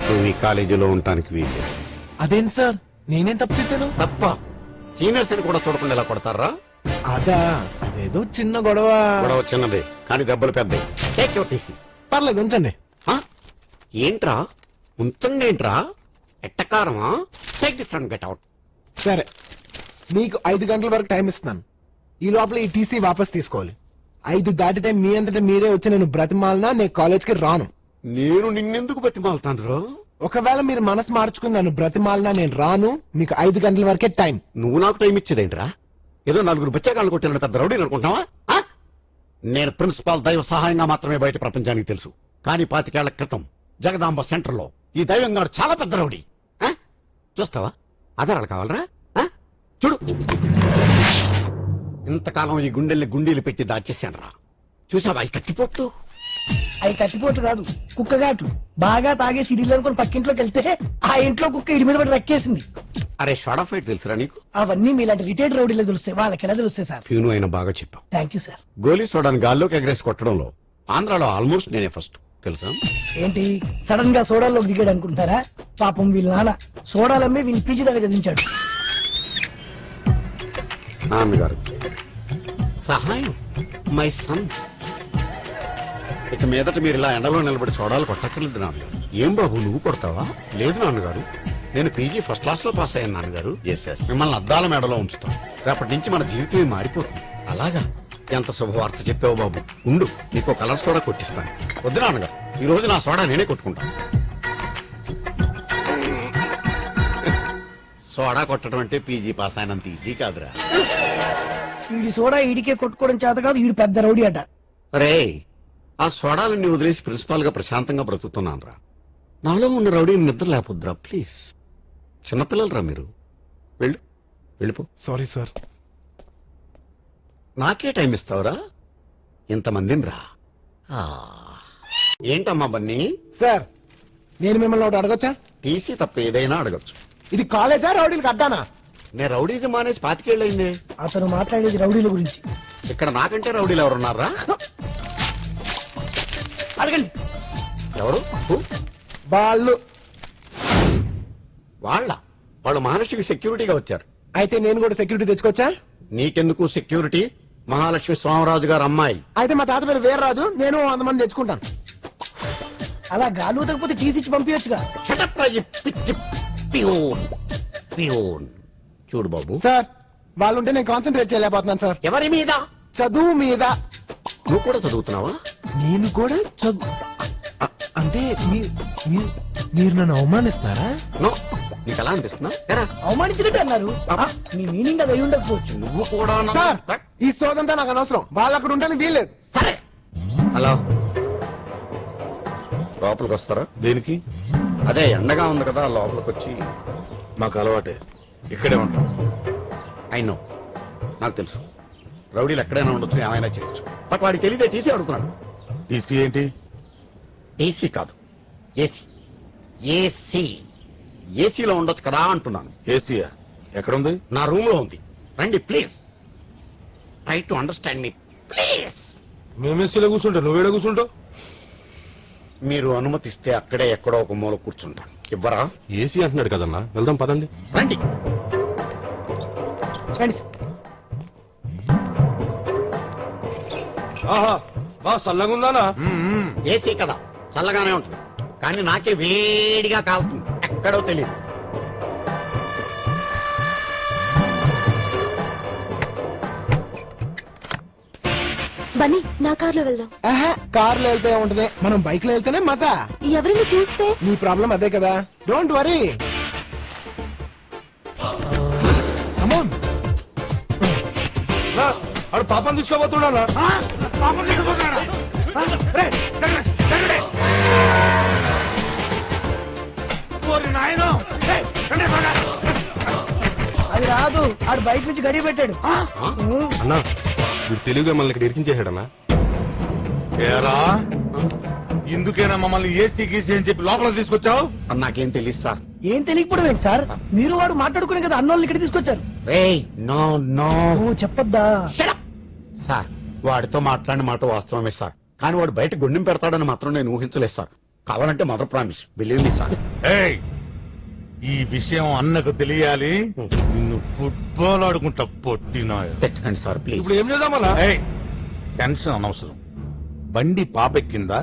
నువ్వు ఈ కాలేజీలో ఉండటానికి వీలు. అదేంటి సార్, నేనేం తప్పు చేశాను? తప్ప సీనియర్స్ ని కూడా చూడకుండా ఎలా కొడతారా? అదా, అదేదో చిన్న గొడవ. గొడవ చిన్నదే కానీ దెబ్బలు పెద్దవి. Take your TC. పర్లేదు, ఉంచండి. ఏంట్రా ఉంచండి, ఏంట్రా ఎట్టకారమా? Take this and get out. సరే, మీకు 5 గంటల వరకు టైం ఇస్తున్నాను. ఈ లోపల ఈ టీసీ వాపస్ తీసుకోవాలి. 5 దాటితే మీ అంతటా మీరే వచ్చి నేను బ్రతిమాలనా నేను కాలేజ్కి రాను. నేను నిన్నెందుకు బతిమాలుతాను? ఒకవేళ మీరు మనసు మార్చుకుని నన్ను బ్రతిమాలనా నేను రాను. మీకు 5 గంటల వరకే టైం. నువ్వు నాకు టైం ఇచ్చేదేంట్రా? ఏదో 4 బచ్చగాళ్ళు కొట్టిన పెద్ద రౌడీని అనుకుంటున్నావా? నేను ప్రిన్సిపాల్ దైవ సహాయంగా మాత్రమే బయట ప్రపంచానికి తెలుసు. కానీ 25 ఏళ్ల క్రితం జగదాంబ సెంటర్ లో ఈ దైవం గారు చాలా పెద్ద రౌడీ. చూస్తావా? ఆధారాలు కావాలరా? చూడు, ఇంతకాలం ఈ గుండెల్ని గుండీలు పెట్టి దాచేశాను రా. చూసావా ఈ కత్తిపోట్లు? అవి కత్తిపోట్లు కాదు, కుక్కగాట్లు. బాగా తాగే సిడీలు అనుకుని పక్కింట్లోకి వెళ్తే ఆ ఇంట్లో కుక్క ఇడి మీద పడి రక్కేసింది. అరే షార్ట్ ఆఫ్ ఫైట్ తెలుసురా నీకు? అవన్నీ మీలాంటి రిటైర్డ్ రౌడీలో తెలుస్తాయి, వాళ్ళకి ఎలా తెలుస్తాయి సార్? ప్యూను అయినా బాగా చెప్పావు. Thank you sir. గోలీ సోడాని గాల్లోకి ఎగరేసి కొట్టడంలో ఆంధ్రాలో ఆల్మోస్ట్ నేనే ఫస్ట్, తెలుసా? ఏంటి సడన్ గా సోడాల్లోకి దిగాడు అనుకుంటారా? పాపం వీళ్ళ నాన్న సోడాలమ్మే వీళ్ళు పీజీ దగ్గర చదివించాడు. నాన్నగారు సహాయం, మై సన్. ఇక మీదట మీరు ఇలా ఎండలో నిలబడి సోడాలు కొట్టక్కర్లేదు నాన్నగారు. ఏం బాబు నువ్వు కొడతావా? లేదు నాన్నగారు, నేను పీజీ ఫస్ట్ క్లాస్ లో పాస్ అయ్యాను నాన్నగారు. మిమ్మల్ని అద్దాల మేడలో ఉంచుతాను. రేపటి నుంచి మన జీవితమే మారిపోతుంది. అలాగా? ఎంత శుభవార్త చెప్పావు బాబు. ఉండు, నీకు కలర్ సోడా కొట్టిస్తాను. వద్దు నాన్నగారు, ఈ రోజు నా సోడా నేనే కొట్టుకుంటాను. సోడా కొట్టడం అంటే పీజీ పాస్ అయినంత ఈజీ కాదురా. వీడి సోడా ఈడికే కొట్టుకోవడం చేత కాదు, వీడు పెద్ద రౌడీ అట. రే, ఆ సోడాలన్నీ వదిలేసి ప్రిన్సిపాల్ గా ప్రశాంతంగా బ్రతుకుతున్నాను రా. నాలో ఉన్న రౌడీని నిద్ర లేకపోద్దురా ప్లీజ్. చిన్నపిల్లలరా మీరు. వెళ్ళిపో. Sorry sir. నాకే టైం ఇస్తావురా? ఇంతమందిని రా. ఏంటమ్మా బన్నీ? సార్, నేను మిమ్మల్ని ఒకటి అడగొచ్చా? టీసీ తప్ప ఏదైనా అడగచ్చు. ఇది కాలేజా రౌడీలకు అడ్డానా? నేను రౌడీజం మానేసి 25 ఏళ్ళయిందే. అతను మాట్లాడేది రౌడీల గురించి. ఇక్కడ నాకంటే రౌడీలు ఎవరున్నారా? అడగండి. ఎవరు? వాళ్ళు వాళ్ళు మహాలక్ష్మికి సెక్యూరిటీగా వచ్చారు. అయితే నేను కూడా సెక్యూరిటీ తెచ్చుకోవచ్చా? నీకెందుకు సెక్యూరిటీ? మహాలక్ష్మి స్వామిరాజు గారు అమ్మాయి. అయితే మా తాత పేరు వీర్రాజు, నేను 100 మంది తెచ్చుకుంటాను. అలా గాలు తగ్గిపోతే టీసీ ఇచ్చి పంపించచ్చుగా. చూడు బాబు. సార్, వాళ్ళుంటే నేను కాన్సన్ట్రేట్ చేయలేకపోతున్నాను సార్. ఎవరి మీద? చదువు మీద. నువ్వు కూడా చదువుతున్నావా? నేను కూడా అంటే మీరు నన్ను అవమానిస్తున్నారా? నీకు ఎలా అనిపిస్తున్నా? అవమానించినట్టు అన్నారు. మీ మీనింగ్ అది అయి ఉండకపోవచ్చు. నువ్వు కూడా ఈ సోదంతా నాకు అనవసరం. వాళ్ళు అక్కడ ఉంటాను వీల్లేదు. సరే, హలో, లోపలికి వస్తారా? దేనికి? అదే ఎండగా ఉంది కదా, లోపలికి వచ్చి. మాకు అలవాటే, ఇక్కడే ఉంటాం. అయినో, నాకు తెలుసు రౌడీలు ఎక్కడైనా ఉండొచ్చు, ఏమైనా చేయొచ్చు. బట్ వాడికి తెలియదే టీసీ అడుగుతున్నాడు. టీసీ ఏంటి? టీసీ కాదు, ఏసీ. ఏసీ ఏసీలో ఉండొచ్చు కదా అంటున్నాను. ఏసీయా? ఎక్కడుంది? నా రూమ్ లో ఉంది. రండి please. Try to understand me please. మేము ఏసీలో కూర్చుంటాం, నువ్వేడ కూర్చుంటావు? మీరు అనుమతిస్తే అక్కడే ఎక్కడో ఒక మూల కూర్చుంటాను. ఇవ్వరా? ఏసీ అంటున్నాడు కదన్నా, వెళ్దాం పదండి. రండి. ఆహా, బా చల్లగా ఉందానా? ఏసీ కదా, చల్లగానే ఉంటుంది. కానీ నాకే వేడిగా కాలుతుంది, ఎక్కడో తెలియదు. బన్నీ, నా కార్లో వెళ్దాం. కార్లో వెళ్తే ఉంటుంది, మనం బైక్ లో వెళ్తేనే మత. ఎవరిని చూస్తే నీ ప్రాబ్లం అదే కదా, డోంట్ వరీ. అడు పాపం తీసుకోబోతున్నానా? అది రాదు, ఆడు బయట నుంచి గడి పెట్టాడు. అన్నా, వీడు తెలివిగా మనల్ని ఇక్కడ ఇరికించేశాడన్నా. ఏరా, ఇందుకేనా మమ్మల్ని ఏసీ గీసీ అని చెప్పి లోపల తీసుకొచ్చావు? నాకేం తెలియదు సార్. ఏం తెలియకపోవడం ఏంటి సార్? మీరు వాడు మాట్లాడుకునే కదా అన్నోళ్ళని ఇక్కడ తీసుకొచ్చారు. నో చెప్పొద్దా? సార్, వాడితో మాట్లాడిన మాట వాస్తవమే సార్. కానీ వాడు బయట గుండెం పెడతాడని మాత్రం నేను ఊహించలేదు సార్. కావాలంటే mother promise, believe me sir. ఏయ్, ఈ విషయం అన్నకు తెలియాలి. నిన్ను ఫుట్బాల్ ఆడుకుంటా పొట్టినా. పెట్టకండి సార్ ప్లీజ్. ఇప్పుడు ఏం చేద్దామన్నా? ఏయ్, టెన్షన్ అనవసరం. బండి పాపెక్కిందా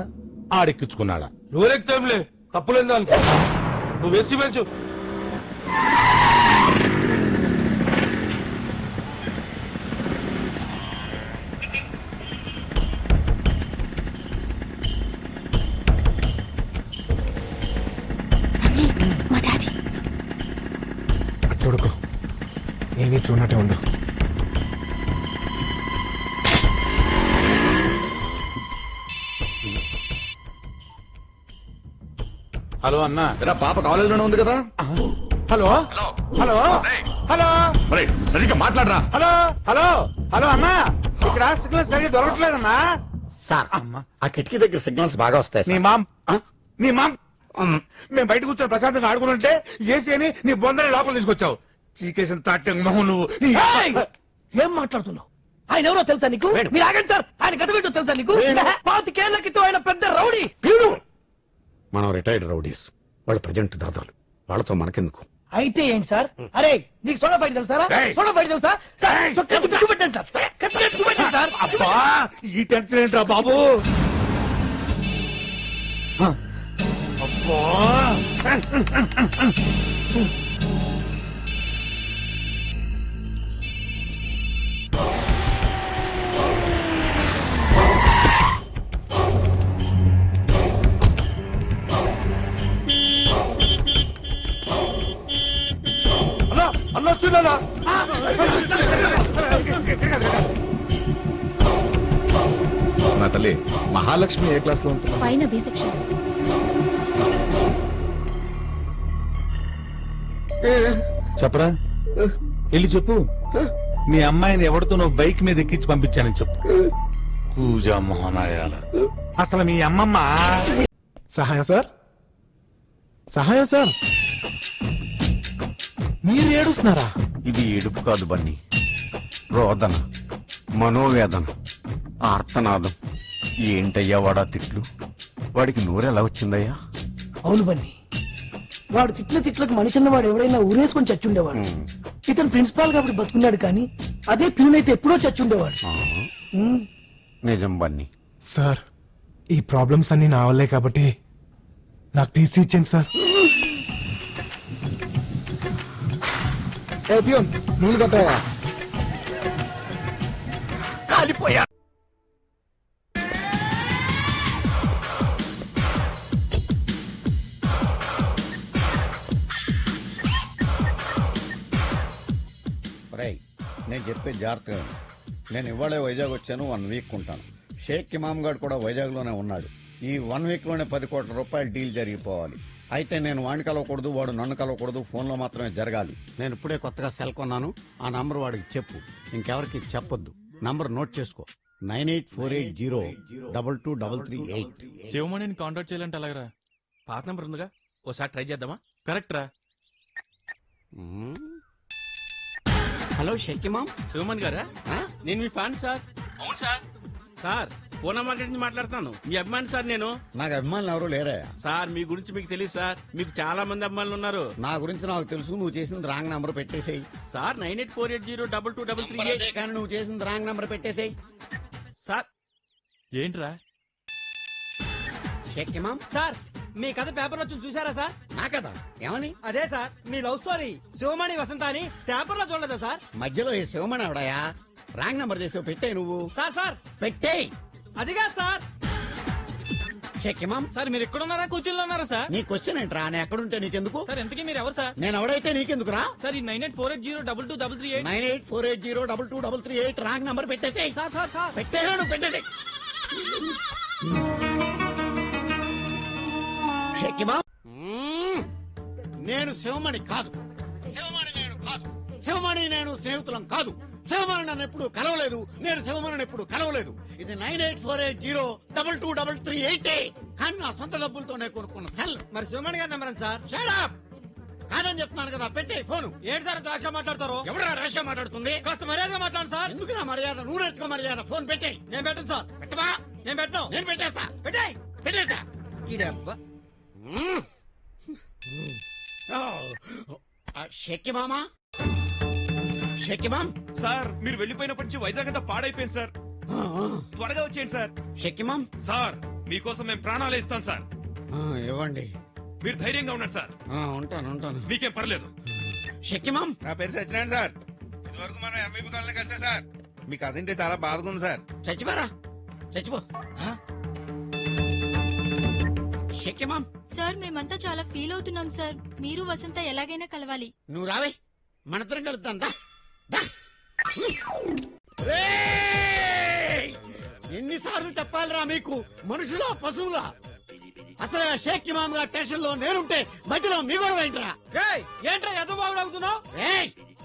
ఆడెక్కించుకున్నాడా? నూరెక్తాంలే, తప్పులేదు దానికి. నువ్వు వేసి పెంచు. మా డాడీ. చూడుకో, నేనే చూడనట్టే ఉండు. హలో అన్నా. పాప కాలేజీలోనే ఉంది కదా. హలో హలో హలో సరిగ్గా మాట్లాడరా. హలో హలో హలో అన్నా, ఇక్కడ సిగ్నల్ సరిగ్గా దొరకట్లేదన్నా. సార్ ఆ కిటికీ దగ్గర సిగ్నల్స్ బాగా వస్తాయి నీ సార్. మామ్ ఆ? నీ మామ్ మేము బయట కూర్చొని ప్రశాంతంగా ఆడుకుంటుంటే ఏసీ అని నీ బొందని లోపల తీసుకొచ్చావు. చీకేసిన తాటే మొహం నువ్వు. ఏయ్! ఏం మాట్లాడుతున్నావు? ఆయన ఎవరో తెలుసా నీకు? వేణు. మీరు ఆగండి సార్. ఆయన గత పెట్టో తెలుసా నీకు? వేణు. 25 క్రితం ఆయన పెద్ద రౌడీ. మనం రిటైర్డ్ రౌడీస్, వాళ్ళు ప్రజెంట్ దాదాలు, వాళ్ళతో మనకెందుకు. అయితే ఏంటి సార్? అరే నీకు సోడా బయట తెలుసా? ఏయ్! సోడా బయట తెలుసా సార్? ఏయ్! కత్తి పెట్టి పెట్టండి సార్. కత్తి పెట్టి పెట్టండి సార్. అబ్బా, ఈ టెన్షన్ ఏంట్రా బాబు? అబ్బా, అన్నా అన్న వచ్చిందన్నా. నా తల్లి మహాలక్ష్మి ఏ క్లాస్ లో ఉంటుంది? పైన బి సెక్షన్. చెప్పరా. వెళ్ళి చెప్పు. మీ అమ్మాయిని ఎవరితో నువ్వు బైక్ మీద ఎక్కించి పంపించానని చెప్పు. పూజా మోహనాయాల. అసలు మీ అమ్మమ్మ సహాయం సార్, సహాయం సార్. మీరు ఏడుస్తున్నారా? ఇది ఏడుపు కాదు బన్నీ, రోదన, మనోవేదన, ఆర్తనాదం. ఏంటయ్యా వాడా తిట్లు? వాడికి నోరెలా వచ్చిందయ్యా? అవును బన్ని, వాడు తిట్లకు మనిషిన్న వాడు ఎవడైనా ఊరేసుకొని చచ్చుండేవాడు. ఇతను ప్రిన్సిపాల్ కాబట్టి బతుకున్నాడు, కానీ అదే ప్యూన్ అయితే ఎప్పుడో చచ్చుండేవాడు. ఆ, ఉమ్. నిజం బన్నీ. సార్, ఈ ప్రాబ్లమ్స్ అన్ని నా వల్లే కాబట్టి నాకు తీసి ఇచ్చింది సార్. ఏ ప్యూన్, నీళ్ళు కట్టావా? కాలిపోయా. నేను చెప్పే జాగ్రత్తగా విను. నేను ఇవాళే వైజాగ్ వచ్చాను, 1 వీక్ ఉంటాను. షేక్ ఇమామ్ గారు కూడా వైజాగ్ లోనే ఉన్నాడు. ఈ 1 వీక్ లోనే 10 కోట్ల రూపాయలు డీల్ జరిగిపోవాలి. అయితే నేను వాడిని కలవకూడదు, వాడు నన్ను కలవకూడదు, ఫోన్లో మాత్రమే జరగాలి. నేను ఇప్పుడే కొత్తగా సెల్ కొన్నాను, ఆ నంబర్ వాడికి చెప్పు, ఇంకెవరికి చెప్పొద్దు. నంబర్ నోట్ చేసుకో, 9848022338. శివమణిని కాంటాక్ట్ చేయాలంటే అలాగరా? పాత నెంబర్ ఉందిగా, ఓసారి ట్రై చేద్దామా? కరెక్ట్ రా. హలో షేక్ ఇమామ్. శివమణి గారా? నేను మీ ఫ్యాన్ సార్. అవును సార్. సార్, పూనా మార్కెట్ నుంచి మాట్లాడుతాను. మీ అభిమాని సార్ నేను. నాకు అభిమానులు ఎవరు లేరా? సార్, మీ గురించి మీకు తెలియదు సార్. మీకు చాలా మంది అభిమానులు ఉన్నారు. నా గురించి నాకు తెలుసు. నువ్వు చేసింది రాంగ్ నంబర్ పెట్టేసేయి. సార్, 9848022338. కానీ నువ్వు చేసింది రాంగ్ నంబర్ పెట్టేసేయి. సార్ ఏంట్రా? షేక్ ఇమామ్. సార్, మీ కథ పేపర్ లో చూసారా సార్? నా కదా ఏమని? అదే సార్, మీ లవ్ స్టోరీ శివమణి వసంత అని పేపర్ లో చూడలేదా సార్? మధ్యలో ఈ శివమణి ఎవడయా? రాంగ్ నంబర్ చేసావు, పెట్టే నువ్వు. సార్ సార్ పెట్టే. అదిగా సార్. షేక్ ఇమామ్. సార్, మీరు ఎక్కడున్నారా? కూర్చుల్లో ఉన్నారా సార్? నీ క్వశ్చన్ ఏంట్రా? నేను ఎక్కడుంటే నీకెందుకు? సార్, ఎంతకీ మీరు ఎవరు సార్? నేను ఎవడైతే నీకెందుకురా? సార్, ఈ 9848022338. 9848022338 రాంగ్ నంబర్ పెట్టేసేయి. సార్ సార్ సార్ పెట్టేనా? నువ్వు పెట్టేసేయి. షేక్ ఇమామ్. నేను శివమణి కాదు, శివమణి నేను కాదు, శివమణి నేను స్నేహితులం కాదు. శివమణి నన్ను ఎప్పుడు కలవలేదు, నేను శివమణిని ఎప్పుడు కలవలేదు. ఇది 9848022338 కానీ నా సొంత డబ్బులతో నేను కొనుక్కున్న సెల్. మరి శివమణి గారి నెంబర్ సార్? Shut up! కాదని చెప్తున్నాను కదా, పెట్టే ఫోను. ఏంటి సార్ రాష్గా మాట్లాడతారు? ఎవరా రాష్ట్రం మాట్లాడుతుంది? కాస్త మర్యాదగా మాట్లాడండి సార్. ఎందుకు నా మర్యాద? నువ్వు నేర్చుకో మర్యాద. ఫోన్ పెట్టే. నేను పెట్టను సార్. పెట్టవా? నేను పెట్టను. నేను పెట్టేస్తా. పెట్టేయ్. పెట్టేస్తా. ఈడబ్బా. షెక్కి మామా, షెక్కి మామ్. సార్ మీరు వెళ్ళిపోయినప్పటి నుంచి వైజాగ్ అంతా పాడైపోయింది సార్. త్వరగా వచ్చేయండి సార్. షెక్కి మామ్. సార్ మీకోసం మేము ప్రాణాలు ఇస్తాం సార్. ఇవ్వండి. మీరు ధైర్యంగా ఉండండి సార్. ఉంటాను. మీకేం పర్లేదు. షెక్కి మామ్. నా పేరు సత్యనారాయణ సార్. ఇదివరకు మనం ఎంబీబీ కాలనీ కలిసా సార్. మీకు అదంటే చాలా బాధగా ఉంది సార్. చచ్చిపోరా, చచ్చిపో. షెక్కి మామ్. సార్ మేమంతా చాలా ఫీల్ అవుతున్నాం సార్. మీరు వసంత ఎలాగైనా కలవాలి. నువ్వు రావే, మనిద్దరం కలుద్దాం. ఎన్నిసార్లు చెప్పాలిరా మీకు, మనుషులా పశువులా? అసలు షేక్ ఇమామ్ గారి టెన్షన్ లో నేనుంటే మధ్యలో మీ గొడవ ఏంట్రా? ఏయ్, ఏంట్రా ఎంత బాగులాగుతున్నావు?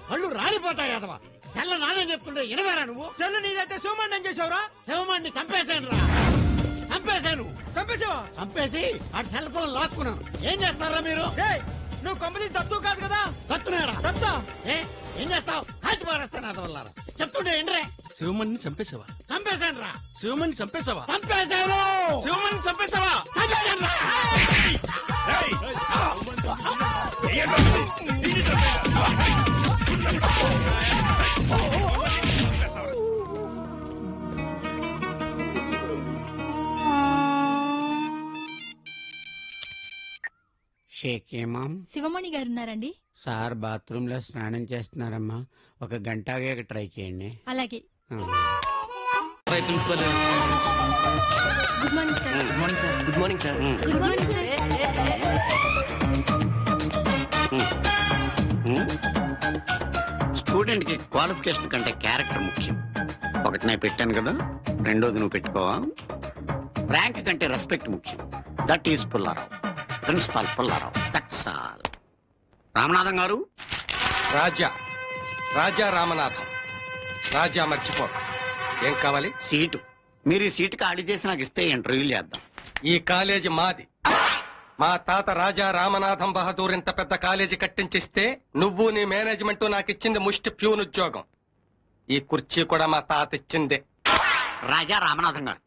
వాళ్ళు రాలిపోతాయి కదవా. సెల్ల నాదని చెప్తుంటే వినవేరా నువ్వు? చెల్లు నీదైతే సోమన్ ఏం చేసావురా? శివమాన్ని చంపేశాను రా, చంపేశాను. చంపేసావా? చంపేసి ఆ సెల్ ఫోన్ లాక్కున్నాను. ఏం చేస్తారా మీరు? ఏయ్, నువ్వు కంపెనీ తత్తు కాదు కదా? తత్తున్నారా? తత్తా? ఏం చేస్తావు? కాల్చి పారేస్తాను అదవల్లారా. చెప్తుంటే ఏంట్రే? శివమణిని చంపేశావా? చంపేశాను రా. శివమణిని చంపేశావా? చంపేశాను. శివమణిని చంపేశావా? చంపేశాను రా. షేక్ ఇమామ్. శివమణి గారు ఉన్నారండి? సార్ బాత్రూమ్ లో స్నానం చేస్తున్నారమ్మా. ఒక గంట ఆగాక ట్రై చేయండి. అలాగే. Principal. Good morning sir. Good morning sir. Good morning sir. Good morning sir. Student కి క్వాలిఫికేషన్ కంటే క్యారెక్టర్ ముఖ్యం. ఒకటి నేను పెట్టాను కదా, రెండోది నువ్వు పెట్టుకోవా. ర్యాంక్ కంటే రెస్పెక్ట్ ముఖ్యం. That is Pullarao, principal Pullarao. That's all. Ramanatham garu. Raja Ramanatham. రాజా మర్చిపో. ఏం కావాలి? సీటు. మీరు ఈ సీటు ఖాళీ చేసి నాకు ఇస్తే ఇంటర్వ్యూ చేద్దాం. ఈ కాలేజీ మాది. మా తాత రాజా రామనాథం బహదూర్ ఇంత పెద్ద కాలేజీ కట్టించిస్తే నువ్వు నీ మేనేజ్మెంట్ నాకు ఇచ్చింది ముష్టి ప్యూన్ ఉద్యోగం. ఈ కుర్చీ కూడా మా తాత ఇచ్చిందే. రాజా రామనాథం గారు,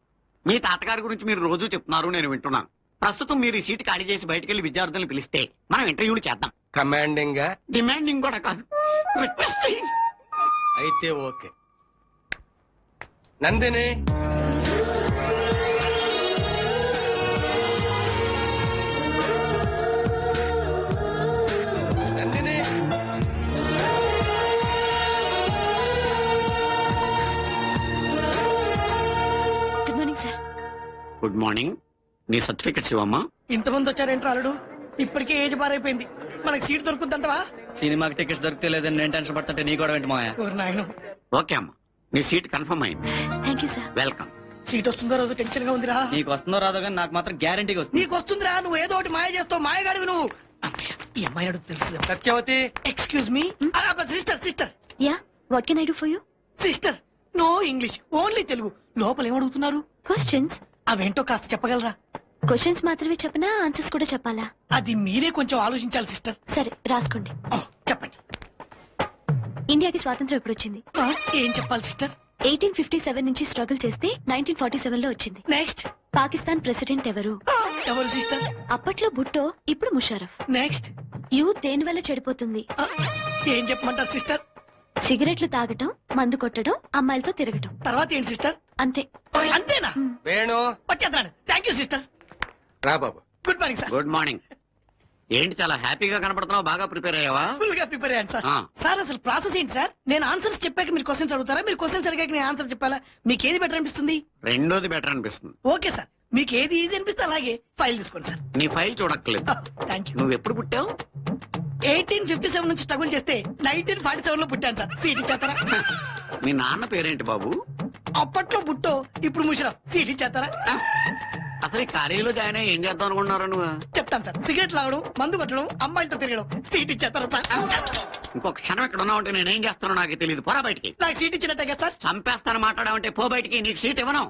మీ తాతగారి గురించి మీరు రోజు చెప్తున్నారు, నేను వింటున్నాను. ప్రస్తుతం మీరు ఈ సీటు ఖాళీ చేసి బయటకు వెళ్లి విద్యార్థులను పిలిస్తే మనం ఇంటర్వ్యూలు చేద్దాం. కమాండింగ్ గా? డిమాండింగ్ కూడా కాదు, రిక్వెస్టింగ్. అయితే okay. Nandini, Nandini. Good morning sir. Good morning. నీ సర్టిఫికెట్స్ ఇవ్వమ్మా. ఇంతమంది వచ్చారేంట్రా అల్లుడు? ఇప్పటికే ఏజ్ బారైపోయింది. మనకి సీట్ దొరుకుతుందంటవా? సినిమాకి టికెట్స్ దొరికితే లేదని నేను టెన్షన్ పడుతుంటే నీ కూడా ఏంటి మాయా? నాయన, ఓకే అమ్మా, నీ సీట్ కన్ఫర్మ్ అయింది. Thank you sir. Welcome. Seat వస్తుందో రోజు టెన్షన్ గా ఉందిరా. నీకు వస్తుందో రాదో కానీ నాకు మాత్రం గ్యారంటీగా వస్తుంది. నీకు వస్తుందిరా, నువ్వు ఏదో ఒకటి మాయ చేస్తావు. మాయగాడివి నువ్వు. అమ్మయ్య, ఈ అమ్మాయి అడుగు తెలుసు. Satyavathi. Excuse me. Sister yeah, what can I do for you? Sister, no English, only Telugu. లోపల ఏమడుగుతున్నారు? క్వశ్చన్స్. అవేంటో కాస్త చెప్పగలరా? క్వశ్చన్స్ మాత్రమే చెప్పనా, ఆన్సర్స్ కూడా చెప్పాలా? అది మీరే కొంచెం ఆలోచించాలి సిస్టర్. సరే రాసుకోండి. చెప్పండి. ఇండియాకి స్వాతంత్రం ఎప్పుడు వచ్చింది? ఏం చెప్పాలి సిస్టర్? 1857 నుంచి స్ట్రగుల్ చేస్తే 1947 లో వచ్చింది. నెక్స్ట్. పాకిస్తాన్ ప్రెసిడెంట్ ఎవరు? ఎవరు సిస్టర్? అప్పట్లో భుట్టో, ఇప్పుడు ముషారఫ్. నెక్స్ట్. యూత్ దేని వల్ల చెడిపోతుంది? ఏం చెప్పమంటారు సిస్టర్? సిగరెట్లు తాగటం, మందు కొట్టడం, అమ్మాయిలతో తిరగటం. తర్వాత ఏంటి సిస్టర్? అంతే. అంతేనా? వేణు వచ్చేద్దాను. Thank you sister. రా బాబు. Good morning sir. Good morning. ఏంటి చాలా హ్యాపీగా కనపడుతున్నావు? బాగా ప్రిపేర్ అయ్యావా? ఫుల్ గా ప్రిపేర్ అయ్యాను సార్. సార్ అసలు ప్రాసెస్ ఏంటి సార్? నేను ఆన్సర్స్ చెప్పాక మీరు క్వశ్చన్స్ అడుగుతారా? మీరు క్వశ్చన్స్ అడిగాక నేను ఆన్సర్ చెప్పాలా? మీకు ఏది బెటర్ అనిపిస్తుంది? రెండోది బెటర్ అనిపిస్తుంది. ఓకే సార్, మీకు ఏది ఈజీ అనిపిస్తే అలాగే ఫైల్ తీసుకోండి సార్. నీ ఫైల్ చూడక్కలేదు. Thank you. నువ్వు ఎప్పుడు పుట్టావు? 1857 నుంచి స్ట్రగుల్ చేస్తే 1947 లో పుట్టాను సార్. సీట్ ఇచ్చేస్తారా? మీ నాన్న పేరేంటి బాబు? అప్పట్లో బుట్టో, ఇప్పుడు ముషరఫ్. సీట్ ఇచ్చేస్తారా? అసలు ఈ కాలేజీలో జాయిన్ అయ్యి ఏం చేద్దాం అనుకుంటున్నారు నువ్వు? చెప్తాను సార్. సిగరెట్ లాగడం, మందు కొట్టడం, అమ్మాయిలతో తిరగడం. సీట్ ఇచ్చేస్తారా సార్? ఇంకొక క్షణం ఇక్కడ ఉన్నావు అంటే నేనేం చేస్తానో నాకు తెలియదు. పోరా బయటికి. నాకు సీట్ ఇచ్చినట్టే కదా సార్? చంపేస్తాను మాట్లాడావంటే పో బయటికి. నీకు సీట్ ఇవ్వను.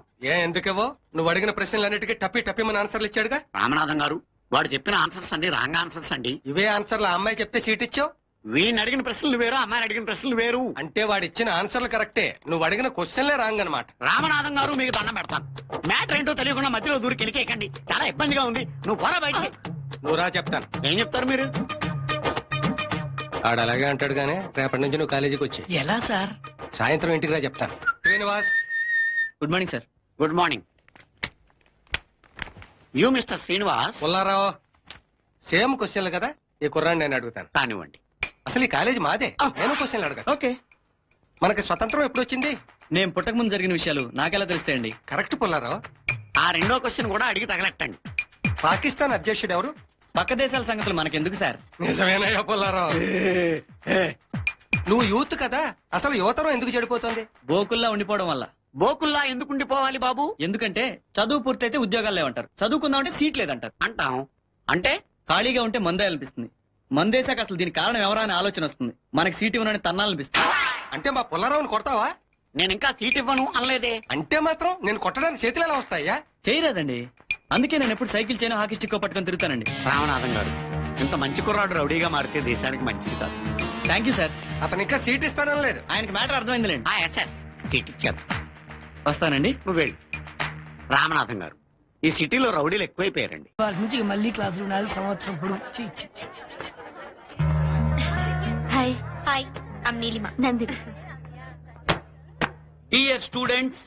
ఎందుకేవో? నువ్వు అడిగిన ప్రశ్నలన్నిటికీ టప్పి మన ఆన్సర్లు ఇచ్చాడుగా. రామనాథం గారు, వాడు చెప్పిన ఆన్సర్స్ అండి రాంగ్ ఆన్సర్స్ అండి. ఇవే ఆన్సర్లు ఆ అమ్మాయి చెప్తే సీట్ ఇచ్చావు. వీడిని అడిగిన ప్రశ్నలు వేరు, అమ్మాయిని అడిగిన ప్రశ్నలు వేరు. అంటే వాడిచ్చిన ఆన్సర్లు కరెక్టే, నువ్వు అడిగిన క్వశ్చన్లే రాంగ్ అనమాట. రామనాథం గారు మీకు దండం పెడతాను. మ్యాటర్ ఏంటో తెలియకుండా మధ్యలో దూరికి వెళ్ళికేయకండి, చాలా ఇబ్బందిగా ఉంది. నువ్వు పోరా బయటికి. నువ్వు రా చెప్తాను. ఏం చెప్తారు మీరు? ఆడు అలాగే అంటాడు గానీ రేపటి నుంచి నువ్వు కాలేజీకి వచ్చి ఎలా సార్? సాయంత్రం ఇంటికి రా చెప్తాను. Srinivas. Good morning sir. Good morning. You mister Srinivas. Pullarao. Same క్వశ్చన్లు కదా, ఈ కుర్రాన్ని నేను అడుగుతాను. కానివ్వండి. అసలు ఈ కాలేజీ మాదే, నేను క్వశ్చన్లు అడగాను. ఓకే. మనకి స్వతంత్రం ఎప్పుడు వచ్చింది? నేను పుట్టక ముందు జరిగిన విషయాలు నాకెలా తెలుస్తాయండి? కరెక్ట్ పుల్లారావు. ఆ రెండో క్వశ్చన్ కూడా అడిగి తగలెట్టండి. పాకిస్తాన్ అధ్యక్షుడు ఎవరు? పక్క దేశాల సంగతులు మనకెందుకు సార్? నిజమేనయ్యా పుల్లారావు. నువ్వు యూత్ కదా, అసలు యువతరం ఎందుకు చెడిపోతుంది? బోకుల్లా ఉండిపోవడం వల్ల. బోకుల్లా ఎందుకు ఉండిపోవాలి బాబు? ఎందుకంటే చదువు పూర్తయితే ఉద్యోగాలు లేవంటారు, చదువుకుందామంటే సీట్ లేదంటారు. అంటాం. అంటే ఖాళీగా ఉంటే మందే అనిపిస్తుంది, మందేశాక అసలు దీనికి కారణం ఎవరా అని ఆలోచన వస్తుంది. మనకి సీట్ ఇవ్వనని తన్నాలనిపిస్తుంది. అంటే మా పుల్లారావుని కొడతావా? నేను ఇంకా సీట్ ఇవ్వను అనలేదే. అంటే మాత్రం నేను కొట్టడానికి చేతులు ఎలా వస్తాయా? చేయలేదండి, అందుకే నేను ఎప్పుడు సైకిల్ చేయను, హాకీ స్టిక్ పట్టుకొని తిరుగుతానండి. రామనాథం గారు, ఇంత మంచి కుర్రాడు రౌడీగా మారితే దేశానికి మంచిది కాదు. Thank you sir. అతను ఇంకా సీట్ ఇస్తానని లేదు. ఆయనకి మ్యాటర్ అర్థమైందిలేండి. సీట్ ఇచ్చారు. వస్తానండి. నువ్వు వెళ్ళు. రామనాథం గారు, ఈ సిటీలో రౌడీలు ఎక్కువైపోయారండి. వాళ్ళ నుంచి మళ్ళీ క్లాసులు 4 సంవత్సరం పొడుగు. ఛీ, ఛీ, ఛీ, ఛీ, ఛీ. Hi hi I'm Neelima. Nandini. Dear students,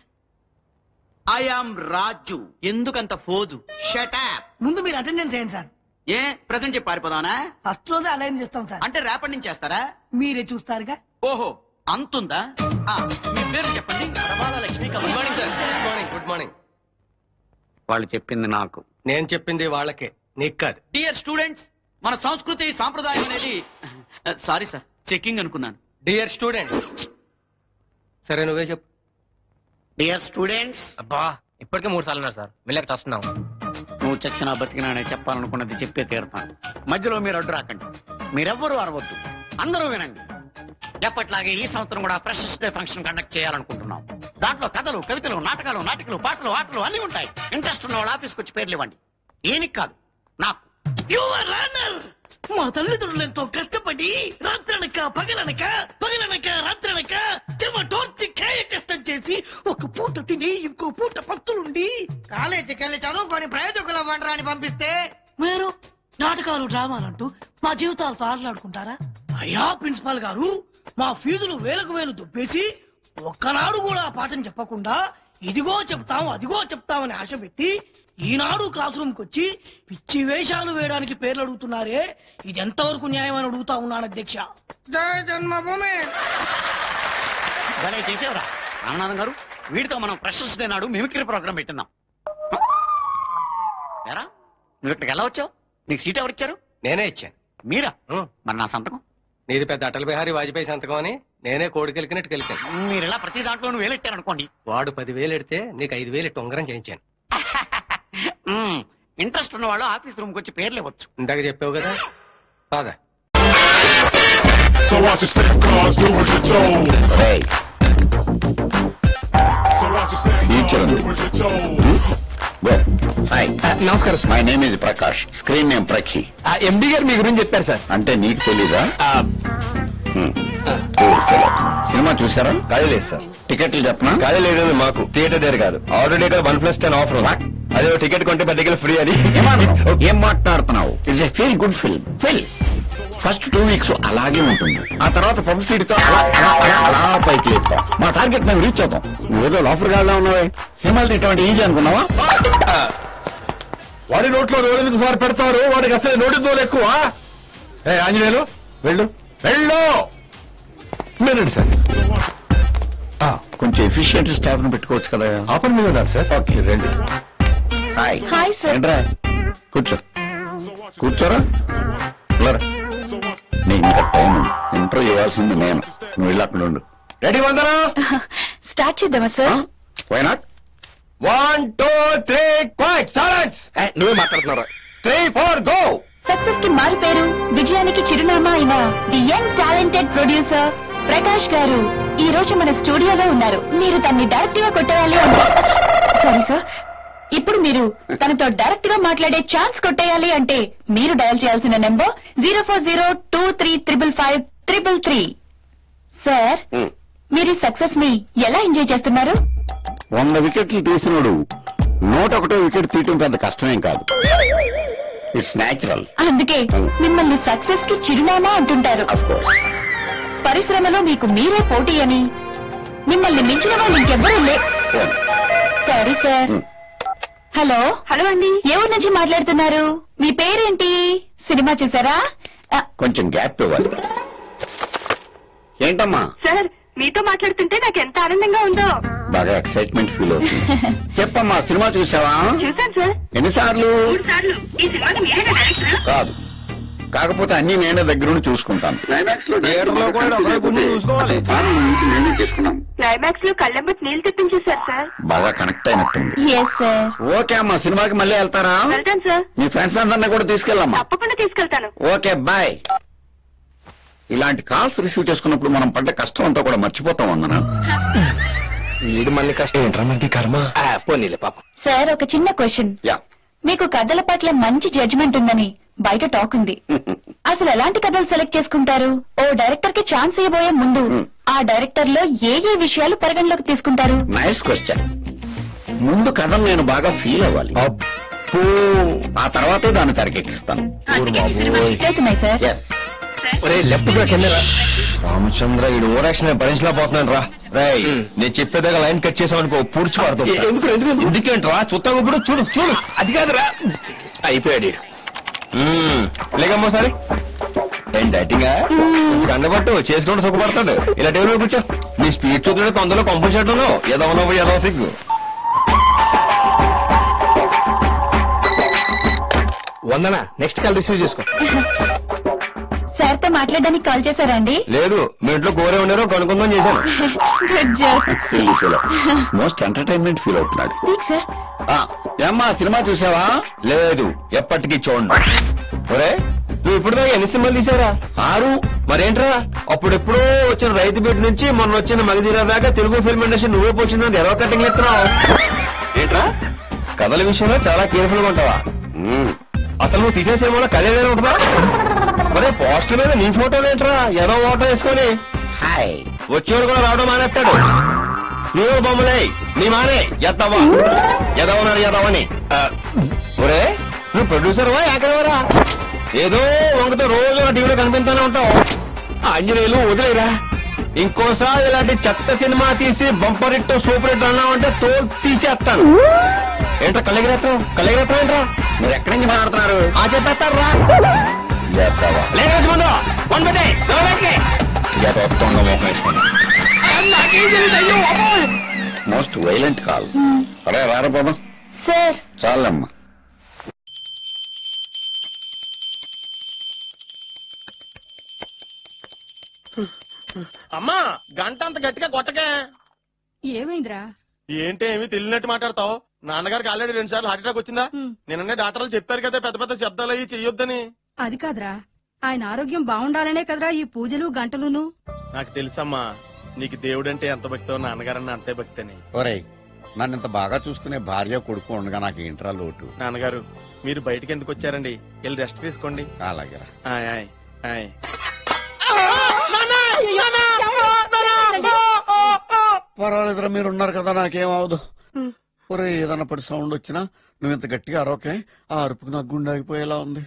I am Raju. ఎందుకంత ఫోజు? Shut up. ముందు మీరు అటెండెన్స్ చేయండి సార్. ఏ ప్రెసెంట్ చెప్పి పారిపోదానా? ఫస్ట్ రోజే అలైన్ చేస్తాం సార్. అంటే రేపటి నుంచి చేస్తారా? మీరే చూస్తారుగా. ఓహో అంతుందా? మీ పేరు చెప్పండి. Ramala Lakshmi. Good morning sir. Good morning. Good morning. వాళ్ళు చెప్పింది నాకు, నేను చెప్పింది వాళ్ళకే, నీకు కాదు. డియర్ స్టూడెంట్స్, మన సంస్కృతి సాంప్రదాయం అనేది సారీ సార్, చెకింగ్ అనుకున్నాను. Dear student. సరే నువ్వే చెప్పు. Dear students. అబ్బా ఇప్పటికే 3 సార్లు ఉన్నారు సార్, వెళ్ళక చూస్తున్నాం. నువ్వు చచ్చినా బతికినానే చెప్పాలనుకున్నది చెప్పే తీరుతాను. మధ్యలో మీరు అడ్డు రాకండి. మీరెవ్వరూ అరవద్దు, అందరూ వినండి. ఎప్పట్లాగే ఈ సంవత్సరం కూడా ఫ్రెషర్స్ డే ఫంక్షన్ కండక్ట్ చేయాలనుకుంటున్నాం. దాంట్లో కథలు, కవితలు, నాటకాలు, నాటికలు, పాటలు, ఆటలు అన్ని ఉంటాయి. ఇంట్రెస్ట్ ఉన్న వాళ్ళు ఆఫీస్కి వచ్చి పేర్లు ఇవ్వండి. ఏనికి కాదు, నాకు. మా తల్లిదండ్రులు ఎంతో కష్టపడి రాత్రనక పగలనక రాత్రనక చెమ టోర్చి కాయ కష్టం చేసి ఒక పూట తిని ఇంకో పూట పత్తులుండి కాలేజీకి వెళ్ళి చదువుకొని ప్రయోజకుల వంటరాని పంపిస్తే మీరు నాటకాలు డ్రామాలంటూ మా జీవితాలతో ఆటలాడుకుంటారా? అయ్యా ప్రిన్సిపాల్ గారు, మా ఫీజులు వేలకు వేలు దుబ్బేసి ఒక్కనాడు కూడా పాఠం చెప్పకుండా ఇదిగో చెప్తాం అదిగో చెప్తామని ఆశ పెట్టి ఈనాడు క్లాస్ రూమ్ కి వచ్చి పిచ్చి వేషాలు వేయడానికి పేర్లు అడుగుతున్నారే, ఇది ఎంతవరకు న్యాయం అని అడుగుతా ఉన్నాను అధ్యక్ష. జయ జన్మభూమి. భలే చేసేవరా రామనాథం గారు. వీడితో మనం ఫ్రెషర్స్ డే నాడు మిమిక్రీ ప్రోగ్రామ్ పెట్టిందాం. ఎరా నువ్వు ఇక్కడికి ఎలా వచ్చావు? నీకు సీట్ ఎవరిచ్చారు? నేనే ఇచ్చాను. మీరా? మరి నా సంతకం? నీది పెద్ద అటల్ బిహారీ వాజ్పేయి సంతకం అని నేనే కోడికెళ్ళినట్టు గెలిచాను. మీరు ఇలా ప్రతి దాంట్లోనూ వేలెట్టారనుకోండి. వాడు 10,000 ఎడితే నీకు 5,000 ఎట్టి ఉంగరం చేయించాను. ఇంట్రెస్ట్ ఉన్న వాళ్ళు ఆఫీస్ రూమ్ కి వచ్చి పేర్లు ఇవ్వచ్చు. ఇందాక చెప్పావు కదా, బాగా. నమస్కారం. My name is Prakash, screen name Prakhi. MD గారు మీ గురించి చెప్పారు సార్. అంటే నీకు తెలీదా? సినిమా చూసారా? కాలేదు సార్. టికెట్లు చెప్పనా? కాలేదు మాకు. థియేటర్ దగ్గర కాదు, ఆల్రెడీ 1+10 ఆఫర్. అదే టికెట్ కొంటే 10 ఫ్రీ. అది ఏం మాట్లాడుతున్నావు? It's a very good film. First 2 weeks అలాగే ఉంటుంది, ఆ తర్వాత పబ్లిసిటీతో అలా పైకి లేపుతాం. మా టార్గెట్ మేము రీచ్ అవుతాం. నువ్వేదో ఆఫర్ కాదా ఉన్నావే. సినిమాలు ఇటువంటి ఈజీ అనుకున్నావా? వాడి నోట్లో రోజులకు సార్ పెడతారు, వాడికి అసలు నోటితో ఎక్కువ. ఆంజనేయులు వెళ్ళు వెళ్ళు. మీరండి సార్. కొంచెం ఎఫిషియెంట్ స్టాఫ్ ను పెట్టుకోవచ్చు కదా. ఆఫర్ మీద ఉన్నారు సార్. ఓకే రండి. హాయ్. Hi sir. ఏంట్రా కూర్చో. కూర్చోరా. నీకు ఇంకా టైం ఉంది. ఇంటర్వ్యూ చేయాల్సింది నేను. నువ్వు వెళ్ళి అక్కడ ఉండు. రెడీ వందనా? స్టార్ట్ చేద్దామా sir? Why not? 1 2 3 quiet silence. నువ్వే మాట్లాడుతున్నారా? 3 4 గో. సక్సెస్ కి మారు పేరు, విజయానికి చిరునామా అయిన the young talented producer Prakash గారు ఈ రోజు మన స్టూడియోలో ఉన్నారు. మీరు తన్ని డైరెక్ట్ గా కొట్టేయాలి అంటే సారీ సార్, ఇప్పుడు మీరు తనతో డైరెక్ట్ గా మాట్లాడే ఛాన్స్ కొట్టేయాలి అంటే మీరు డయల్ చేయాల్సిన నెంబర్ 04023555333. సార్, మీరు సక్సెస్ ని ఎలా ఎంజాయ్ చేస్తున్నారు? 100 వికెట్లు తీసినోడు 101 వికెట్ తీయటం పెద్ద కష్టమేం కాదు. It's natural. అందుకే మిమ్మల్ని సక్సెస్ కి చిరునామా అంటుంటారు. పరిశ్రమలో మీకు మీరే పోటీ అని, మిమ్మల్ని మించిన వాళ్ళు ఇంకెవ్వరూ సారీ సార్. హలో అండి, ఏ ఊరు నుంచి మాట్లాడుతున్నారు? మీ పేరేంటి? సినిమా చూసారా? కొంచెం గ్యాప్ ఇవ్వాలి. ఏంటమ్మా? సార్, మీతో మాట్లాడుతుంటే నాకు ఎంత ఆనందంగా ఉందో. బాగా ఎక్సైట్మెంట్ ఫీల్ అవుతుంది. చెప్పమ్మా, సినిమా చూసావా? చూసాను సార్. ఎన్నిసార్లు? 3 సార్లు. ఈ సినిమాకి మీరేనా డైరెక్టర్? కాదు, కాకపోతే అన్ని నేనే దగ్గర నుండి చూసుకుంటాను. క్లైమాక్స్ లో క్లైమాక్స్ లో కళ్ళెంబటి నీళ్లు తెప్పించేశారు సార్. బాగా కనెక్ట్ అయినట్టుంది. Yes sir. ఓకే అమ్మా, సినిమాకి మళ్ళీ వెళ్తారా? వెళ్తాను సార్. మీ ఫ్రెండ్స్ అందరినీ కూడా తీసుకెళ్ళమ్మా. తప్పకుండా తీసుకెళ్తాను. Okay, bye. ఇలాంటి కాల్స్ రిసీవ్ చేసుకున్నప్పుడు మనం పడ్డ కష్టం అంతా కూడా మర్చిపోతాం. వందన వీడు మళ్ళీ కష్టం ఏంట్రా మనకి కర్మ. పోనీలే పాపం. సార్, ఒక చిన్న క్వశ్చన్. మీకు కథల పట్ల మంచి జడ్జిమెంట్ ఉందని బయట టాక్ ఉంది. అసలు ఎలాంటి కథలు సెలెక్ట్ చేసుకుంటారు? ఓ డైరెక్టర్ కి ఛాన్స్ ఇవ్వబోయే ముందు ఆ డైరెక్టర్ లో ఏ విషయాలు పరిగణలోకి తీసుకుంటారు? Nice question. ముందు కథను నేను బాగా ఫీల్ అవ్వాలి. ఆ తర్వాతే దాన్ని తెరకెక్కిస్తాను. సార్. లెఫ్ట్ గా కెమెరా. రామచంద్ర, ఈ ఓరాక్షన్ భరించలేకపోతున్నాను రా. రాయ్, నేను చెప్పేదాకా లైన్ కట్ చేసామనుకో పూడ్చి వాడుతూ. ఎందుకేంట్రా చూస్తావు? ఇప్పుడు చూడు చూడు. అది కాదురా, అయిపోయాడు. లేకమ్మో సరే. ఏంటి డైటింగా? కండబట్టు చేసుకోండి, సుఖపడతాడు. ఇలా టేబుల్ కూర్చో. నీ స్పీడ్ చూస్తుంటే తొందరలో కంపల్సరీ ఏదో ఉన్నప్పుడు ఏదో సిగ్గు. వందనా, నెక్స్ట్ కాల్ రిసీవ్ చేసుకో. సార్ తో మాట్లాడడానికి కాల్ చేశారా అండి? లేదు, మీ ఇంట్లో కూరే ఉన్నారో కనుక్కుందాం చేశాను. మోస్ట్ ఎంటర్టైన్మెంట్ ఫీల్ అవుతున్నాడు. ఏమ్మా, సినిమా చూసావా? లేదు, ఎప్పటికీ చూడండి. ఒరే, నువ్వు ఇప్పుడు దాకా ఎన్ని సినిమాలు తీసారా? 6. మరేంట్రా, అప్పుడెప్పుడో వచ్చిన రైతు బిడ్డ నుంచి మొన్న వచ్చిన మగధీరా దాకా తెలుగు ఫిల్మ్ ఇండస్ట్రీ నువ్వే పోచిందని ఎరవ కట్టింగ్ ఎత్తున్నావు. ఏంట్రా, కథల విషయంలో చాలా కేర్ఫుల్ గా ఉంటావా? అసలు నువ్వు తీసే సినిమాలో కథ ఏదైనా ఉంటుందా? మరే పోస్టర్ మీద నీ ఫోటో ఏంట్రా? ఏదో ఓటో వేసుకొని వచ్చేవాడు కూడా రావడం మానేస్తాడు. నువ్వు బొమ్మలే నీ మానే ఎత్తవా ఎదవన్నారు ఎదవని. ఒరే, నువ్వు ప్రొడ్యూసర్వా యాకరవరా? ఏదో వంకతో రోజు నా టీవీలో కనిపిస్తూనే ఉంటావు. ఆంజనేయులు వదిలేరా, ఇంకోసారి ఇలాంటి చెత్త సినిమా తీసి బంపర్ హిట్ సూపర్ హిట్ అన్నావంటే తోలు తీసేస్తాను. ఏంట్రా కళ్ళెగిరేస్తావు? కళ్ళెగిరేస్తావు ఏంట్రా? మీరు ఎక్కడి నుంచి మాట్లాడుతున్నారు? చెప్పేస్తారు రా. Most violent call. అరే రారపోదాం సార్. చాలమ్మా. అమ్మా, గంట అంత గట్టిగా కొట్టకే. ఏమైందిరా? ఏంటి ఏమి తెలియనట్టు మాట్లాడతావు? నాన్నగారికి ఆల్రెడీ 2 సార్లు హార్ట్ అటాక్ వచ్చిందా? నిన్ననే డాక్టర్లు చెప్పారు కదా పెద్ద పెద్ద శబ్దాలు అయ్యి చెయ్యొద్దని. అది కాదురా, ఆయన ఆరోగ్యం బాగుండాలనే కదరా ఈ పూజలు గంటలును. నాకు తెలుసమ్మా, నీకు దేవుడంటే ఎంత భక్తో నాన్నగారన్న అంతే భక్తని. ఒరేయ్, నన్ను ఇంత బాగా చూసుకునే భార్య కొడుకు ఉండగా నాకు ఏంట్రా లోటు? నాన్నగారు, మీరు బయటకి ఎందుకు వచ్చారండి? వెళ్ళి రెస్ట్ తీసుకోండి. అలాగే. పర్వాలేదురా, మీరున్నారు కదా, నాకేమవదు. ఒరే, ఏదన్నా పడి సౌండ్ వచ్చినా నువ్వు ఇంత గట్టిగా అరవకే. ఆ అరుపుకు నాకు గుండె ఆగిపోయేలా ఉంది.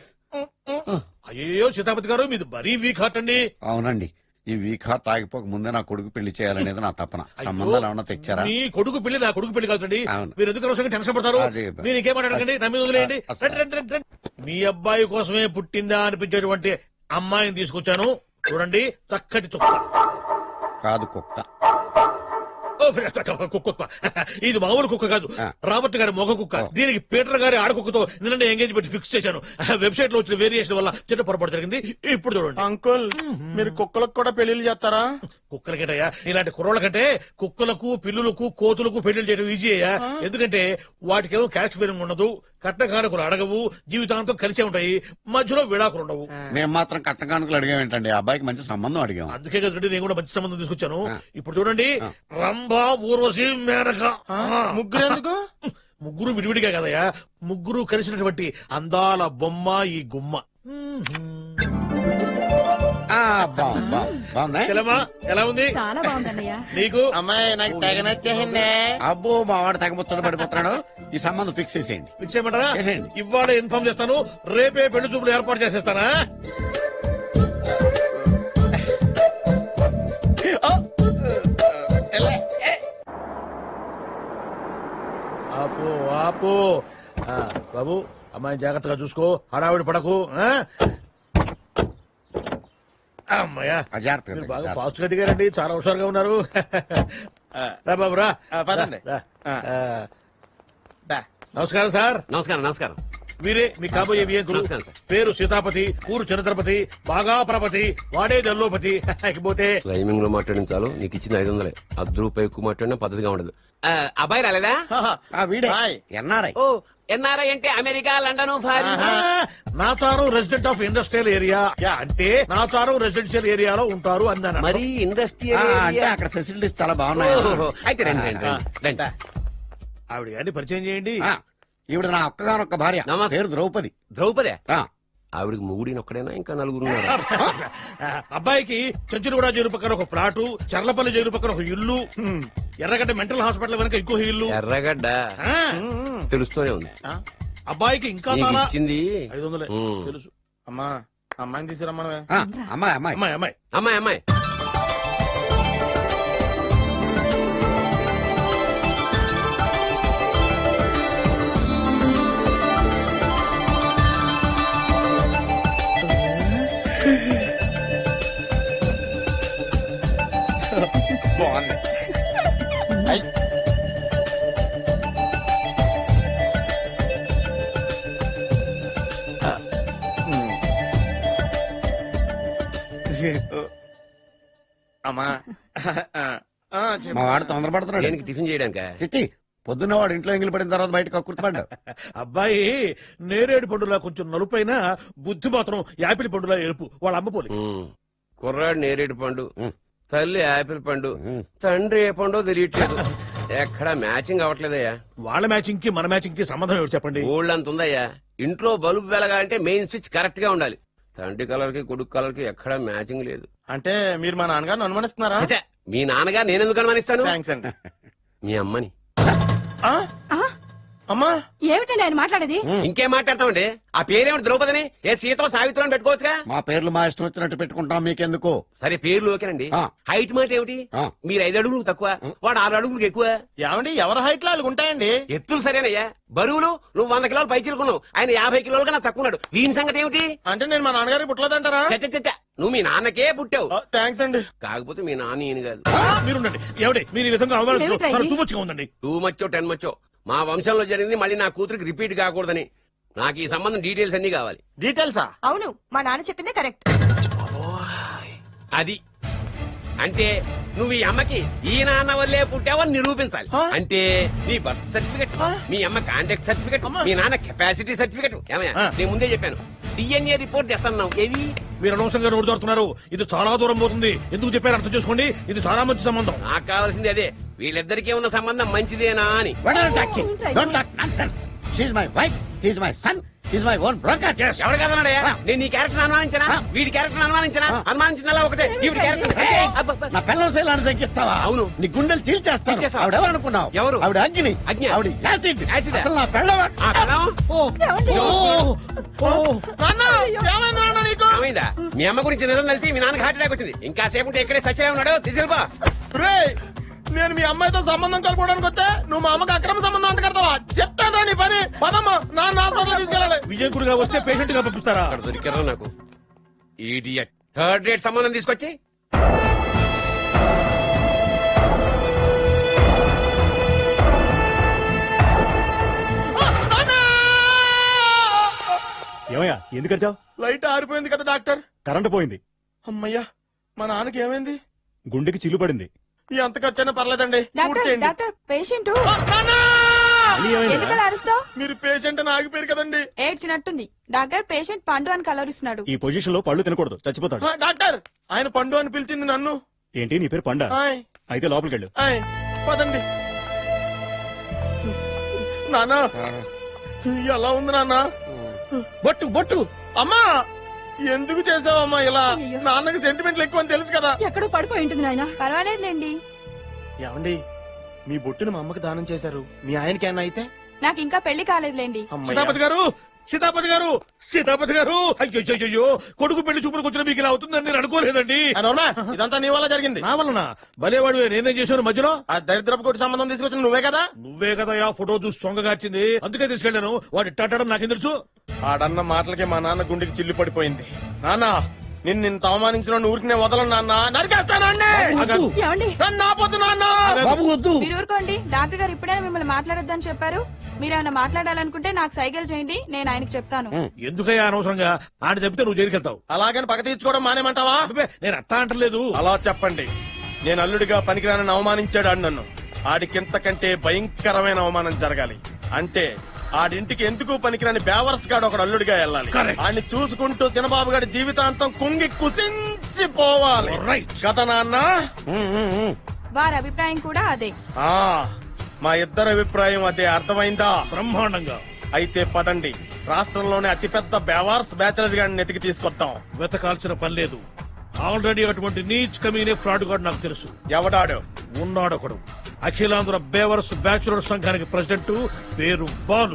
అయ్యో సీతాపతి గారు, మీది మరీ వీక్ హార్ట్ అండి. అవునండి, ఈ వీక్ హార్ట్ ఆగిపోక ముందే నా కొడుకు పెళ్లి చేయాలనేది నా తపన. సంబంధాలు ఏమన్నా తెచ్చారా? మీ కొడుకు పెళ్లి నా కొడుకు పెళ్లి కాదండి. అవును. మీరు ఎందుకు అనవసరంగా టెన్షన్ పడతారు? మీరు ఇంకేమాటండి, నమ్మి వదిలేయండి. రండి. మీ అబ్బాయి కోసమే పుట్టిందా అనిపించేటువంటి అమ్మాయిని తీసుకొచ్చాను. చూడండి, చక్కటి చుక్క. కాదు, కుక్క. కుక్క. ఇది మామూలు కుక్క కాదు, రాబర్ట్ గారి మొగ కుక్క. దీనికి పీటర్ గారి ఆడకుక్కతో నిన్న ఎంగేజ్మెంట్ ఫిక్స్ చేశాను. వెబ్సైట్ లో వచ్చిన వేరియేషన్ వల్ల చిన్న పొరపాటు జరిగింది. ఇప్పుడు చూడండి. అంకుల్, మీరు కుక్కలకు కూడా పెళ్లిళ్ళు చేస్తారా? కుక్కలకేటయ్యా, ఇలాంటి కుర్రోళ్ళ కంటే కుక్కలకు, పిల్లులకు, కోతులకు పెళ్లి చేయడం ఈజీ అయ్యా. ఎందుకంటే వాటికేమో క్యాస్ట్ ఫీలింగ్ ఉండదు, కట్నకానుకలు అడగవు, జీవితాంతం కలిసే ఉంటాయి, మధ్యలో విడాకులు ఉండవు. మేము మాత్రం కట్నకానుకలు అడిగామేంటండి? అబ్బాయికి మంచి సంబంధం అడిగాం. అందుకే కదండి నేను కూడా మంచి సంబంధం తీసుకొచ్చాను. ఇప్పుడు చూడండి, రంభా, ఊర్వశి, మేనక. ముగ్గురు ఎందుకు? ముగ్గురు విడివిడిగా కదయ్యా, ముగ్గురు కలిసినటువంటి అందాల బొమ్మ ఈ గుమ్మ. బాగుందా? చెల్లెమ్మా ఎలా ఉంది? చాలా బాగుందన్నయ్య. నీకు? అమ్మాయి నాకు తెగ నచ్చేసిందే. అబ్బో మా వాడు తగ్గముచ్చట పడిపోతున్నాడు. ఈ సంబంధం ఫిక్స్ చేసేయండి. ఫిక్స్ చేయమంటారా? చేసేయండి. ఇవాళ ఇన్ఫార్మ్ చేస్తాను, రేపే పెళ్లి చూపులు ఏర్పాటు చేసేస్తానా? ఆపు ఆపు. బాబు అమ్మాయి జాగ్రత్తగా చూసుకో, హడావిడి పడకు. అమ్మాయ్యా జాగ్రత్తగా మీరు బాగా ఫాస్ట్ గా దిగారండి, చాలా హుషారుగా ఉన్నారు. రా బాబు రా. పదండి. నమస్కారం సార్. నమస్కారం నమస్కారం. వీరే మీ కాబోయే వియంకులు. నమస్కారం సార్. పేరు సీతాపతి, ఊరు చంద్రపతి, బాగా ప్రపతి, వాడే దల్లోపతి. ఇకపోతే రైమింగ్ లో మాట్లాడిన చాలు, నీకు ఇచ్చిన 500. ₹10 ఎక్కువ మాట్లాడినా పద్ధతిగా ఉండదు. అబ్బాయి రాలేదా? వీడే ఎన్ఆర్ఐ. ఓ ఎన్ఆర్ఐ అంటే America, London, Nacharam resident of industrial area అంటే నాచారం రెసిడెన్షియల్ ఏరియాలో ఉంటారు అన్నాను. మరి ఇండస్ట్రియల్ అంటే అక్కడ ఫెసిలిటీస్ చాలా బాగున్నాయి. అయితే రండి రండి రండి. ఆవిడ గారిని పరిచయం చేయండి. ఈవిడ నా ఒక్కగానొక్క భార్య. నమస్తే. పేరు ద్రౌపది. ద్రౌపదే? ఆవిడకి మొగుడిని ఒక్కడేనా, ఇంకా నలుగురు ఉన్నారు? అబ్బాయికి చెంచులగూడ జైలు పక్కన ఒక ప్లాటు, చర్లపల్లి జైలు పక్కన ఒక ఇల్లు, ఎర్రగడ్డ మెంటల్ హాస్పిటల్ వెనక ఇంకో ఇల్లు. ఎర్రగడ్డ తెలుస్తూనే ఉంది. అబ్బాయికి ఇంకా నీకు చాలా ఇచ్చింది 500 తెలుసు. అమ్మా అమ్మాయిని తీసుకురమ్మా. అమ్మాయి అమ్మాయి అమ్మాయి అమ్మాయి అమ్మాయి అమ్మాయి. బాగుంది. అమ్మా మా వాడు తొందరపడుతున్నాడు. దేనికి టిఫిన్ చేయడానికా? చిట్టి పొద్దున్న వాడు ఇంట్లో ఎంగిలి పడిన తర్వాత బయటకు కుర్తుపడ్డాడు. అబ్బాయి నేరేడు పండులా కొంచెం నలుపైన, బుద్ధి మాత్రం యాపిల్ పండులా ఎరుపు. వాళ్ళ అమ్మ పోలి. కుర్రాడు నేరేడు పండు, తల్లి యాపిల్ పండు, తండ్రి ఏ పండు తెలియట్లేదు. ఎక్కడ మ్యాచింగ్ అవ్వట్లేదయ్యా. వాళ్ళ మ్యాచింగ్ కి మన మ్యాచింగ్ కి సంబంధం ఏమిటి చెప్పండి? ఊళ్ళంత ఉందయ్యా. ఇంట్లో బల్బు వెలగాలంటే మెయిన్ స్విచ్ కరెక్ట్ గా ఉండాలి. తండ్రి కలర్ కి కొడుకు కలర్ కి ఎక్కడా మ్యాచింగ్ లేదు. అంటే మీరు మా నాన్నగారిని అనుమానిస్తున్నారా? ఛే, మీ నాన్నగారు నేనెందుకు అనుమానిస్తాను? థ్యాంక్స్ అండి. మీ అమ్మని. అమ్మా ఏమిటండి ఆయన మాట్లాడేది? ఇంకేం మాట్లాడతామండి? ఆ పేరేమిటి ద్రౌపదిని? ఏ సీతో సావిత్రం పెట్టుకోవచ్చుగా. మా పేర్లు మా ఇష్టం వచ్చినట్టు పెట్టుకుంటాం, మీకెందుకు? సరే పేర్లు ఓకేనండి. హైట్ మాట ఏమిటి? మీరు 5 అడుగులు తక్కువ, వాడు 6 అడుగులకు ఎక్కువ. ఏమండి ఎవరి హైట్ లో వాళ్ళకి ఉంటాయండి. ఎత్తులు సరేనయ్యా. బరువులు నువ్వు 100 కిలోలు పై చిలుకున్నావు, ఆయన 50 కిలోలు కన్నా తక్కువ ఉన్నాడు. వీని సంగతి ఏమిటి? అంటే నేను మా నాన్నగారికి పుట్టలేదంటారా? చచ్చ నువ్వు మీ నాన్నకే పుట్టావు. థ్యాంక్స్ అండి. కాకపోతే మీ నాన్న ఈయన కాదు. మీరుండండి. ఏమిటి మీరు ఈ విధంగా అవమానిస్తున్నారు? టూ మచ్గా ఉందండి. 2 మచ్చో 10 మచ్చో మా వంశంలో జరిగింది మళ్ళీ నా కూతురికి రిపీట్ కాకూడదని నాకు ఈ సంబంధం డీటెయిల్స్ అన్ని కావాలి. డీటెయిల్సా? అవును, మా నాన్న చెప్పిందే కరెక్ట్. అది అంటే నువ్వు ఈ అమ్మకి ఈ నాన్న వల్లే పుట్టావని నిరూపించాలి. అంటే నీ బర్త్ సర్టిఫికెట్, మీ అమ్మ కాంటాక్ట్ సర్టిఫికెట్, మీ నాన్న కెపాసిటీ సర్టిఫికెట్. ఏమయ్యా నేను ముందే చెప్పాను, DNA రిపోర్ట్ చేస్తాను. ఏవి మీరు అనవసరంగా నోరు దొరుకుతున్నారు. ఇది చాలా దూరం పోతుంది. ఎందుకు చెప్పారు అర్థం చేసుకోండి. ఇది చాలా మంచి సంబంధం. నాకు కావాల్సింది అదే, వీళ్ళిద్దరికీ ఉన్న సంబంధం మంచిదేనా అని. My wife, he's my son, he's my own broker. ఎవరు కదన్నాడయ్యా? నేను నీ క్యారెక్టర్ అనుమానించనా? వీడి క్యారెక్టర్ అనుమానించనా? అనుమానించిందల్లా ఒకటే. వీడి క్యారెక్టర్ నా పిల్లల శైలాన్ని తగ్గిస్తావా? అవును. నీ గుండెలు చీల్చేస్తాను. చీల్చేస్తావా? ఆవిడ ఎవరు అనుకున్నావు? ఎవరు? ఆవిడ అగ్ని. అగ్ని? ఆవిడ యాసిడ్. యాసిడ్? అసలు నా పిల్లవ. ఏమైందా? మీ అమ్మ గురించి నిజం తెలిసి మీ నాన్నకి హార్ట్ అటాక్ వచ్చింది. ఇంకా సేపు ఉంటే ఇక్కడే సచ్చే ఉన్నాడు. తీసుకెళ్ళిపో. నేను మీ అమ్మాయితో సంబంధం కలుపుకోవడానికి వస్తే నువ్వు మా అమ్మకి అక్రమ సంబంధం అంట కడతావా? చెప్తాను నీ పని. పదమ్మా, నాన్న హాస్పిటల్ తీసుకెళ్ళాలి. విజయకుడిగా వస్తే పేషెంట్ గా పంపిస్తారా? అక్కడ దొరికారా నాకు ఈడియట్. 3rd రేట్ సంబంధం తీసుకొచ్చి ఏమయ్యా ఎందుకు వచ్చావు? లైట్ ఆరిపోయింది కదా డాక్టర్. కరెంటు పోయింది. అమ్మయ్యా, మా నాన్నకి ఏమైంది? గుండెకి చిల్లు పడింది. ఎంత ఖర్చైనా పర్లేదండి. డాక్టర్ పేషెంట్ మీరు పేషెంట్ అని ఆగిపోయారు కదండి. ఏడ్చినట్టుంది. డాక్టర్ పేషెంట్ పండు అని కలవరిస్తున్నాడు. ఈ పొజిషన్ లో పళ్ళు తినకూడదు, చచ్చిపోతాడు. డాక్టర్ ఆయన పండు అని పిలిచింది నన్ను. ఏంటి నీ పేరు పండా? అయితే లోపలికి వెళ్ళు. పదండి. నాన్న ఎలా ఉంది నాన్న? బొట్టు బొట్టు. అమ్మా ఎందుకు చేసావమ్మా ఇలా? నాన్నకి సెంటిమెంట్లు ఎక్కువ అని తెలుసు కదా. ఎక్కడో పడిపోయి ఉంటుంది నాయన. పర్వాలేదులేండి. ఏమండి, మీ బొట్టును మా అమ్మకి దానం చేశారు, మీ ఆయనకి ఏమన్నా అయితే? నాకు ఇంకా పెళ్లి కాలేదులేండి. సీతాపతి గారు, సీతాపతి గారు, సీతాపతి గారు, అయ్యో కొడుకు పెళ్లి చూపులకు వచ్చిన మీకు ఇలా అవుతుందని నేను అనుకోలేదండి. ఇదంతా నీ వల్ల జరిగింది. నా వలన? భలేవాడు, నేనేం చేశాను మధ్యలో? ఆ దరిద్రపు కొట్టి సంబంధం తీసుకొచ్చిన నువ్వే కదా. నువ్వే కదా ఆ ఫోటో చూసి సొంగగార్చింది, అందుకే తీసుకెళ్లాను. వాడు ఇట్టాడడం నాకేం తెలుసు? ఆడన్న మాటలకి మా నాన్న గుండెకి చిల్లు పడిపోయింది. నాన్న, నిన్ను ఇంత అవమానించిన ఊరికి వదలను నాన్న, నరికేస్తానండి. మీరు ఊరుకోండి. డాక్టర్ గారు ఇప్పుడే మిమ్మల్ని మాట్లాడొద్దని చెప్పారు. మీరేమైనా మాట్లాడాలనుకుంటే నాకు సైగలు చేయండి, నేను ఆయనకు చెప్తాను. ఎందుకయ్యా అనవసరంగా ఆయన చెప్తే నువ్వు జైలుకెళ్తావు. అలాగని పగ తీర్చుకోవడం మానేమంటావా? నేను అట్టా అంటలేదు. అలా చెప్పండి. నేను అల్లుడిగా పనికిరానని అవమానించాడు ఆడు నన్ను. ఆడికింతకంటే భయంకరమైన అవమానం జరగాలి. అంటే ఆడింటికి ఎందుకు పనికిరాని బేవర్స్ గాడు ఒకడు అల్లుడిగా వెళ్ళాలి. ఆడిని చూసుకుంటూ చిన్నబాబు గారి జీవితాంతం కుంగి కుసించిపోవాలి కదా నాన్న. వారి అభిప్రాయం కూడా అదే. మా ఇద్దరి అభిప్రాయం అదే. అర్థమైందా? బ్రహ్మాండంగా. అయితే పదండి, రాష్ట్రంలోనే అతిపెద్ద బేవార్స్ బ్యాచిలర్ గాడిని ఎతికి తీసుకొద్దాం. వెతకాల్సిన పని లేదు. ఆల్రెడీ అటువంటి నీచ్ కమీనే ఫ్రాడ్ గాడు నాకు తెలుసు. ఎవడాడు? ఉన్నాడొకడు. అఖిలాంధ్ర బేవర్స్ బ్యాచులర్ సంఘానికి ప్రెసిడెంట్, పేరు బాలు.